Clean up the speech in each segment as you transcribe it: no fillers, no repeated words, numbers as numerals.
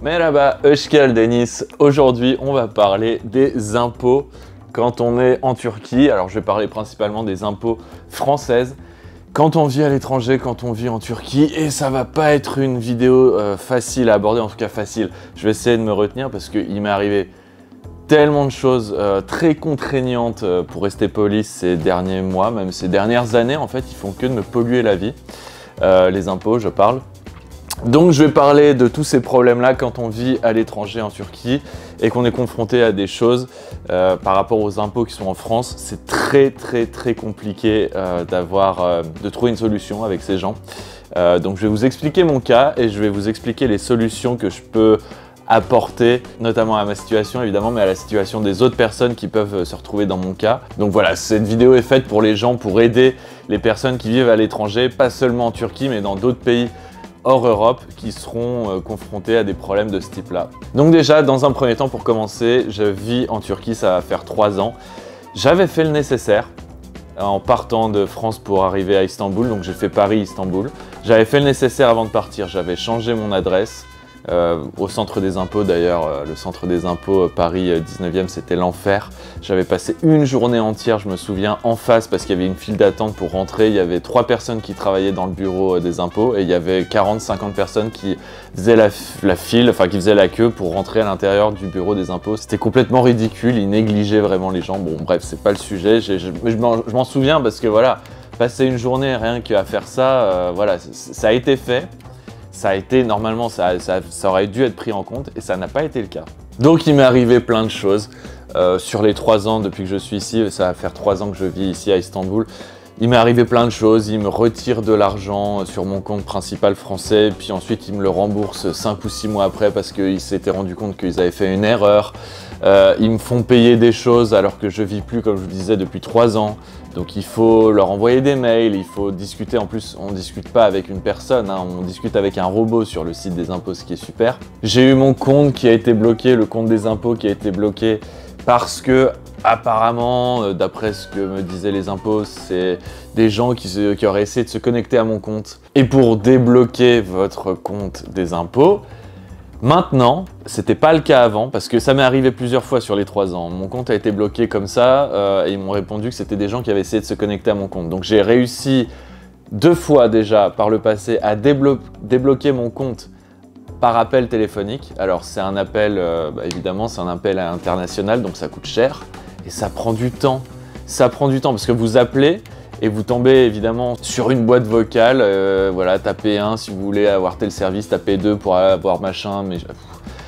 Merhaba, Özkel Deniz. Aujourd'hui, on va parler des impôts quand on est en Turquie. Alors, je vais parler principalement des impôts françaises quand on vit à l'étranger, quand on vit en Turquie. Et ça va pas être une vidéo facile à aborder, en tout cas facile. Je vais essayer de me retenir parce qu'il m'est arrivé tellement de choses très contraignantes pour rester poli ces derniers mois, même ces dernières années. En fait, ils font que de me polluer la vie. Les impôts, je parle. Donc je vais parler de tous ces problèmes-là quand on vit à l'étranger en Turquie et qu'on est confronté à des choses par rapport aux impôts qui sont en France. C'est très compliqué de trouver une solution avec ces gens. Donc je vais vous expliquer mon cas et je vais vous expliquer les solutions que je peux apporter, notamment à ma situation évidemment, mais à la situation des autres personnes qui peuvent se retrouver dans mon cas. Donc voilà, cette vidéo est faite pour les gens, pour aider les personnes qui vivent à l'étranger, pas seulement en Turquie, mais dans d'autres pays hors Europe qui seront confrontés à des problèmes de ce type-là. Donc déjà, dans un premier temps, pour commencer, je vis en Turquie, ça va faire 3 ans. J'avais fait le nécessaire en partant de France pour arriver à Istanbul, donc j'ai fait Paris-Istanbul. J'avais fait le nécessaire avant de partir, j'avais changé mon adresse au centre des impôts d'ailleurs. Le centre des impôts Paris 19e, c'était l'enfer. J'avais passé une journée entière, je me souviens, en face parce qu'il y avait une file d'attente pour rentrer. Il y avait 3 personnes qui travaillaient dans le bureau des impôts et il y avait 40-50 personnes qui faisaient la file, enfin qui faisaient la queue pour rentrer à l'intérieur du bureau des impôts. C'était complètement ridicule, ils négligeaient vraiment les gens. Bon bref, c'est pas le sujet, je m'en souviens parce que voilà, passer une journée rien qu'à faire ça, voilà, ça a été fait. Ça a été, normalement, ça aurait dû être pris en compte et ça n'a pas été le cas. Donc il m'est arrivé plein de choses sur les 3 ans depuis que je suis ici, ça va faire 3 ans que je vis ici à Istanbul. Il m'est arrivé plein de choses, ils me retirent de l'argent sur mon compte principal français, puis ensuite ils me le remboursent 5 ou 6 mois après parce qu'ils s'étaient rendu compte qu'ils avaient fait une erreur. Ils me font payer des choses alors que je vis plus, comme je vous disais, depuis 3 ans. Donc il faut leur envoyer des mails, il faut discuter. En plus, on ne discute pas avec une personne, hein, on discute avec un robot sur le site des impôts, ce qui est super. J'ai eu mon compte qui a été bloqué, le compte des impôts qui a été bloqué parce que, apparemment, d'après ce que me disaient les impôts, c'est des gens qui auraient essayé de se connecter à mon compte. Et pour débloquer votre compte des impôts, maintenant, c'était pas le cas avant, parce que ça m'est arrivé plusieurs fois sur les 3 ans. Mon compte a été bloqué comme ça, et ils m'ont répondu que c'était des gens qui avaient essayé de se connecter à mon compte. Donc j'ai réussi 2 fois déjà par le passé à débloquer mon compte par appel téléphonique. Alors c'est un appel, évidemment c'est un appel international, donc ça coûte cher, et ça prend du temps. Ça prend du temps, parce que vous appelez, et vous tombez évidemment sur une boîte vocale, voilà, tapez 1 si vous voulez avoir tel service, tapez 2 pour avoir machin, mais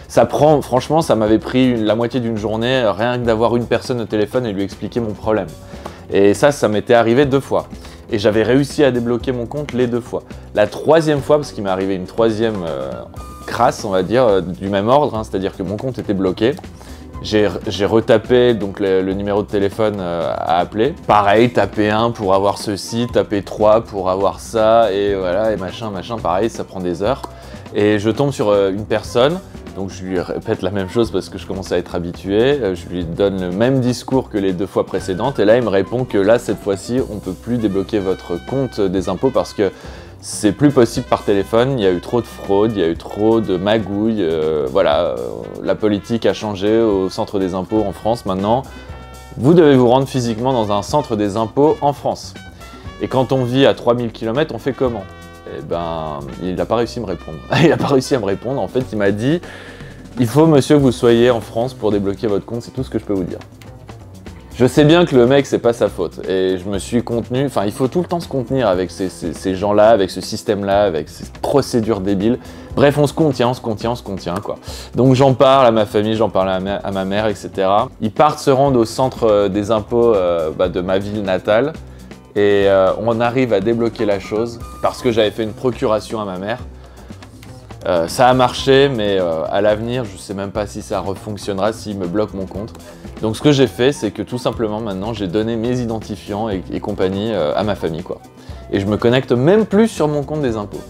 ça prend, franchement, ça m'avait pris la moitié d'une journée, rien que d'avoir une personne au téléphone et lui expliquer mon problème. Et ça m'était arrivé 2 fois. Et j'avais réussi à débloquer mon compte les 2 fois. La 3e fois, parce qu'il m'est arrivé une 3e crasse, on va dire, du même ordre, hein, c'est-à-dire que mon compte était bloqué. J'ai retapé donc le numéro de téléphone à appeler. Pareil, taper 1 pour avoir ceci, taper 3 pour avoir ça, et voilà, et machin, pareil, ça prend des heures. Et je tombe sur une personne, donc je lui répète la même chose parce que je commence à être habitué. Je lui donne le même discours que les 2 fois précédentes, et là il me répond que là, cette fois-ci, on ne peut plus débloquer votre compte des impôts parce que c'est plus possible par téléphone, il y a eu trop de fraude, il y a eu trop de magouilles, voilà, la politique a changé au centre des impôts en France maintenant. Vous devez vous rendre physiquement dans un centre des impôts en France. Et quand on vit à 3000 km, on fait comment? Eh ben, il n'a pas réussi à me répondre. Il n'a pas réussi à me répondre, en fait, il m'a dit « Il faut, monsieur, que vous soyez en France pour débloquer votre compte, c'est tout ce que je peux vous dire ». Je sais bien que le mec, c'est pas sa faute, et je me suis contenu, enfin il faut tout le temps se contenir avec ces gens-là, avec ce système-là, avec ces procédures débiles. Bref, on se contient quoi. Donc j'en parle à ma famille, j'en parle à ma mère, etc. Ils partent se rendre au centre des impôts de ma ville natale, et on arrive à débloquer la chose, parce que j'avais fait une procuration à ma mère. Ça a marché, mais à l'avenir, je ne sais même pas si ça refonctionnera, s'il me bloque mon compte. Donc ce que j'ai fait, c'est que tout simplement maintenant, j'ai donné mes identifiants et compagnie à ma famille, quoi. Et je me connecte même plus sur mon compte des impôts.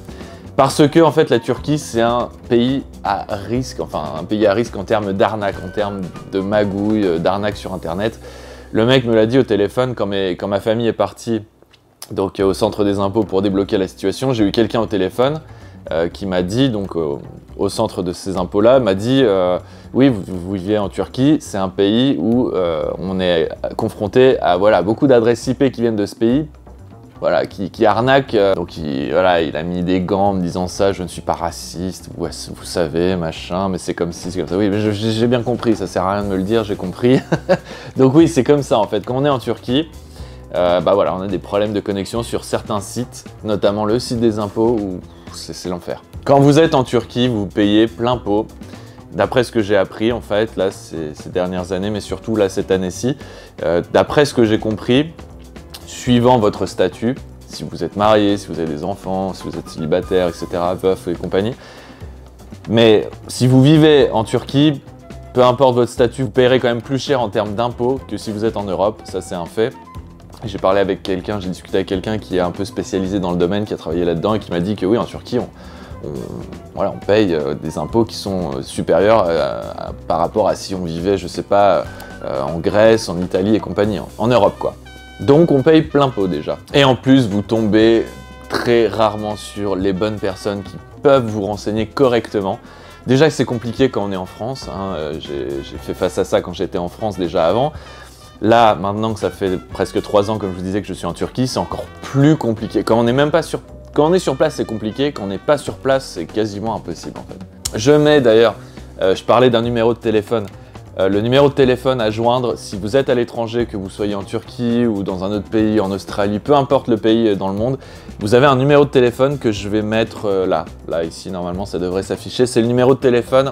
Parce que en fait, la Turquie, c'est un pays à risque, enfin un pays à risque en termes d'arnaque, en termes de magouille, d'arnaque sur Internet. Le mec me l'a dit au téléphone quand ma famille est partie donc, au centre des impôts pour débloquer la situation. J'ai eu quelqu'un au téléphone qui m'a dit, donc au centre de ces impôts-là, m'a dit oui, vous vivez en Turquie, c'est un pays où on est confronté à voilà, beaucoup d'adresses IP qui viennent de ce pays, voilà, qui arnaquent. Donc voilà, il a mis des gants en me disant ça, je ne suis pas raciste, ouais, vous savez, machin, mais c'est comme ci, c'est comme ça. Oui, mais j'ai bien compris, ça sert à rien de me le dire, j'ai compris. Donc oui, c'est comme ça en fait. Quand on est en Turquie, bah voilà, on a des problèmes de connexion sur certains sites, notamment le site des impôts où c'est l'enfer. Quand vous êtes en Turquie, vous payez plein pot. D'après ce que j'ai appris en fait, là ces dernières années, mais surtout là cette année-ci, d'après ce que j'ai compris, suivant votre statut, si vous êtes marié, si vous avez des enfants, si vous êtes célibataire, etc., veuf et compagnie, mais si vous vivez en Turquie, peu importe votre statut, vous payerez quand même plus cher en termes d'impôts que si vous êtes en Europe, ça c'est un fait. J'ai parlé avec quelqu'un, j'ai discuté avec quelqu'un qui est un peu spécialisé dans le domaine, qui a travaillé là-dedans et qui m'a dit que oui, en Turquie, voilà, on paye des impôts qui sont supérieurs par rapport à si on vivait, je sais pas, en Grèce, en Italie et compagnie, en Europe quoi. Donc on paye plein pot déjà. Et en plus, vous tombez très rarement sur les bonnes personnes qui peuvent vous renseigner correctement. Déjà que c'est compliqué quand on est en France, hein, j'ai fait face à ça quand j'étais en France déjà avant. Là, maintenant que ça fait presque 3 ans, comme je vous disais, que je suis en Turquie, c'est encore plus compliqué. Quand on n'est même pas sur... Quand on est sur place, c'est compliqué. Quand on n'est pas sur place, c'est quasiment impossible, en fait. Je mets d'ailleurs, je parlais d'un numéro de téléphone. Le numéro de téléphone à joindre, si vous êtes à l'étranger, que vous soyez en Turquie ou dans un autre pays, en Australie, peu importe le pays dans le monde, vous avez un numéro de téléphone que je vais mettre là. Là, ici, normalement, ça devrait s'afficher. C'est le numéro de téléphone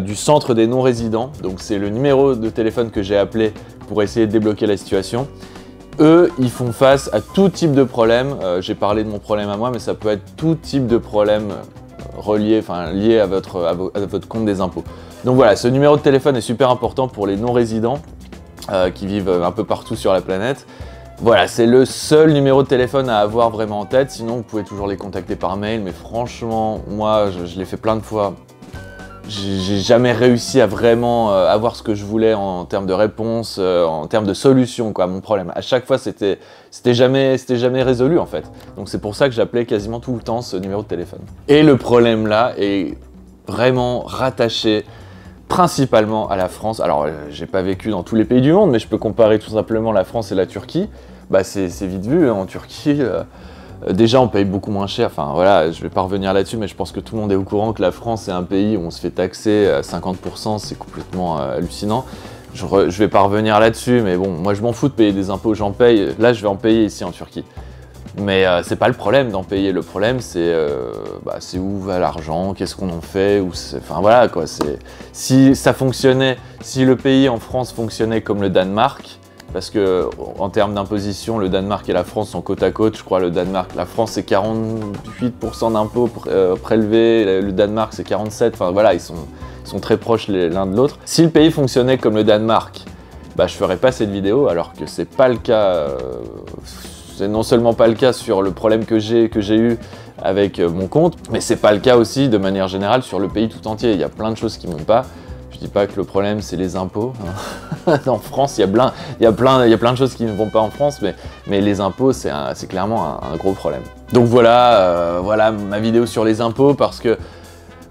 du centre des non-résidents. Donc, c'est le numéro de téléphone que j'ai appelé pour essayer de débloquer la situation. Eux, ils font face à tout type de problème. J'ai parlé de mon problème à moi, mais ça peut être tout type de problème lié à votre compte des impôts. Donc voilà, ce numéro de téléphone est super important pour les non-résidents qui vivent un peu partout sur la planète. Voilà, c'est le seul numéro de téléphone à avoir vraiment en tête. Sinon, vous pouvez toujours les contacter par mail. Mais franchement, moi, je l'ai fait plein de fois. J'ai jamais réussi à vraiment avoir ce que je voulais en termes de réponse, en termes de solution quoi, à mon problème. À chaque fois, c'était jamais résolu en fait. Donc c'est pour ça que j'appelais quasiment tout le temps ce numéro de téléphone. Et le problème là est vraiment rattaché principalement à la France. Alors, j'ai pas vécu dans tous les pays du monde, mais je peux comparer tout simplement la France et la Turquie. Bah c'est vite vu, hein, en Turquie... déjà, on paye beaucoup moins cher, enfin voilà, je vais pas revenir là-dessus, mais je pense que tout le monde est au courant que la France est un pays où on se fait taxer à 50%, c'est complètement hallucinant. Je vais pas revenir là-dessus, mais bon, moi je m'en fous de payer des impôts, j'en paye, là je vais en payer ici en Turquie. Mais c'est pas le problème d'en payer, le problème c'est où va l'argent, qu'est-ce qu'on en fait, enfin voilà quoi, si ça fonctionnait, si le pays en France fonctionnait comme le Danemark, parce que en termes d'imposition, le Danemark et la France sont côte à côte. Je crois la France c'est 48% d'impôts prélevés, le Danemark c'est 47%. Enfin voilà, ils sont très proches l'un de l'autre. Si le pays fonctionnait comme le Danemark, bah je ferais pas cette vidéo, alors que c'est pas le cas. C'est non seulement pas le cas sur le problème que j'ai eu avec mon compte, mais c'est pas le cas aussi de manière générale sur le pays tout entier. Il y a plein de choses qui vont pas. Je dis pas que le problème c'est les impôts. En France, il y a plein de choses qui ne vont pas en France, mais les impôts c'est clairement un gros problème. Donc voilà, voilà ma vidéo sur les impôts parce que,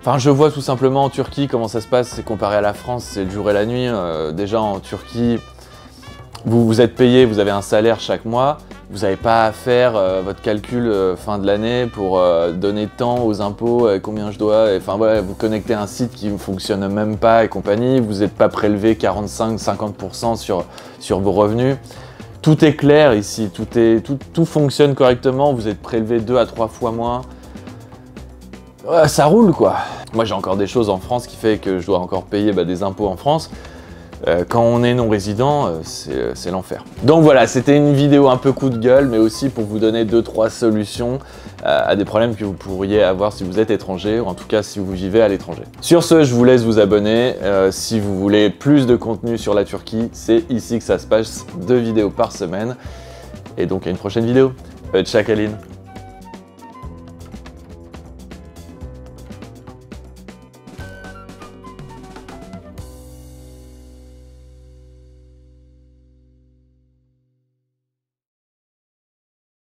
enfin, je vois tout simplement en Turquie comment ça se passe. C'est comparé à la France, c'est le jour et la nuit. Déjà en Turquie, vous êtes payé, vous avez un salaire chaque mois. Vous n'avez pas à faire votre calcul fin de l'année pour donner tant aux impôts, combien je dois, enfin voilà, vous connectez à un site qui ne fonctionne même pas et compagnie, vous n'êtes pas prélevé 45-50% sur vos revenus. Tout est clair ici, tout fonctionne correctement, vous êtes prélevé 2 à 3 fois moins. Ouais, ça roule quoi. Moi j'ai encore des choses en France qui fait que je dois encore payer des impôts en France. Quand on est non-résident, c'est l'enfer. Donc voilà, c'était une vidéo un peu coup de gueule, mais aussi pour vous donner 2-3 solutions à des problèmes que vous pourriez avoir si vous êtes étranger, ou en tout cas si vous vivez à l'étranger. Sur ce, je vous laisse vous abonner. Si vous voulez plus de contenu sur la Turquie, c'est ici que ça se passe, 2 vidéos par semaine. Et donc à une prochaine vidéo. Ciao Kaline.